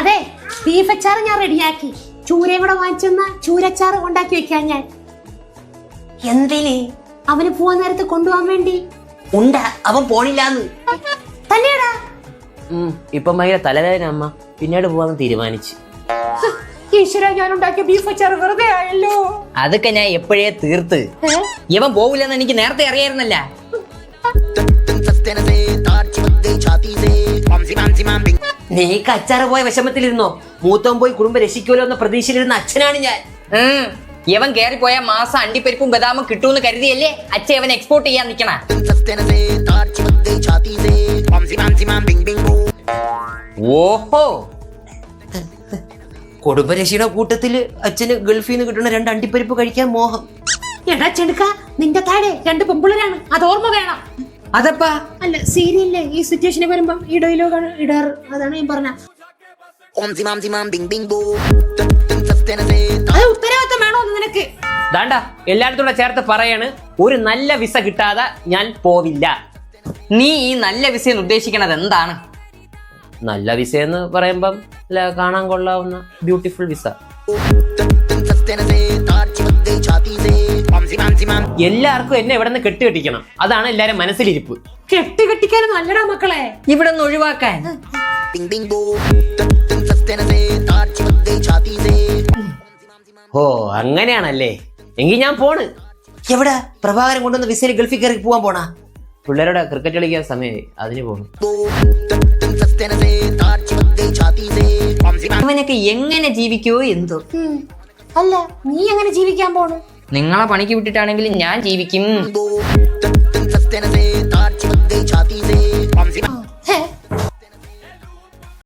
അതെ, ബീഫ് അച്ചാറ് ഞാൻ റെഡിയാക്കി. ചൂരയും കൂടെ വാങ്ങിച്ചെന്ന ചൂരച്ചാറ് ഉണ്ടാക്കി വെക്കാൻ ഞാൻ. എന്തിന്? അവന് പോവാൻ നേരത്ത് കൊണ്ടുപോകാൻ വേണ്ടി. ഉണ്ട അവൻ പോണില്ലാന്ന് തന്നെയാടാ. ഇപ്പം ഭയങ്കര തലവേദന അമ്മ, പിന്നീട് പോവാന്ന് തീരുമാനിച്ചു. ഈശ്വര, ഞാൻ ഉണ്ടാക്കിയ ബീഫ് അച്ചാറ് വെറുതെ ആയല്ലോ. അതൊക്കെ ഞാൻ എപ്പോഴേ തീർത്ത്. ഇവൻ പോവില്ലെന്ന് എനിക്ക് നേരത്തെ അറിയായിരുന്നല്ല. നീ കച്ചാറ് പോയ വിഷമത്തിലിരുന്നോ? മൂത്തവൻ പോയി കുടുംബം രക്ഷിക്കുമല്ലോ എന്ന പ്രതീക്ഷയിലിരുന്ന അച്ഛനാണ് ഞാൻ. ഇവൻ കേറിപ്പോയ മാസം അണ്ടിപ്പരിപ്പും ബദാമും കിട്ടൂന്ന് കരുതിയല്ലേ അച്ഛൻ ഇവൻ എക്സ്പോർട്ട് ചെയ്യാൻ നിക്കണ. ഓഹോ, കുടുംബരക്ഷയുടെ കൂട്ടത്തില് അച്ഛന് ഗൾഫിൽ നിന്ന് കിട്ടുന്ന 2 അണ്ടിപ്പരിപ്പ് കഴിക്കാൻ മോഹം. എടാ ചെടുക്ക, നിന്റെ താഴെ 2 പെമ്പിളരാണ്, അത് ഓർമ്മ വേണം. അതപ്പാ അല്ല, സീരിയലിലെ ഈ സിറ്റുവേഷന് വരുമ്പോ ഇടയിലോ ഇടാറ്, അതാണ് ഞാൻ പറഞ്ഞ. അത് ഉത്തരവാദിത്തം വേണോ നിനക്ക്? ദാണ്ട എല്ലായിടത്തും ചേർത്ത് പറയാണ്, ഒരു നല്ല വിസ കിട്ടാതെ ഞാൻ പോവില്ല. നീ ഈ നല്ല വിസയിൽ ഉദ്ദേശിക്കണത് എന്താണ്? നല്ല വിസ എന്ന് പറയുമ്പം കാണാൻ കൊള്ളാവുന്ന ബ്യൂട്ടിഫുൾ വിസ. എല്ലാവർക്കും എന്നെ ഇവിടെ നിന്ന് കെട്ടിക്കണം, അതാണ് എല്ലാരും മനസ്സിലിരിപ്പ്. കെട്ടിക്കാനും നല്ലടാ മക്കളെ, ഇവിടെ നിന്ന് ഒഴിവാക്കാൻ. ഓ അങ്ങനെയാണല്ലേ, എങ്കിൽ ഞാൻ പോണ്. എവിടെ പ്രഭാകരൻ കൊണ്ടുവന്ന വിസയിൽ ഗൾഫിൽ കയറി പോവാൻ പോണാ? പിള്ളേരുടെ ക്രിക്കറ്റ് കളിക്കാൻ സമയമായി, അതിന് പോണു. അവനൊക്കെ എങ്ങനെ ജീവിക്കുവോ എന്തോ. അല്ല, നീ എങ്ങനെ ജീവിക്കാൻ പോണു? നിങ്ങളെ പണിക്ക് വിട്ടിട്ടാണെങ്കിലും ഞാൻ ജീവിക്കും.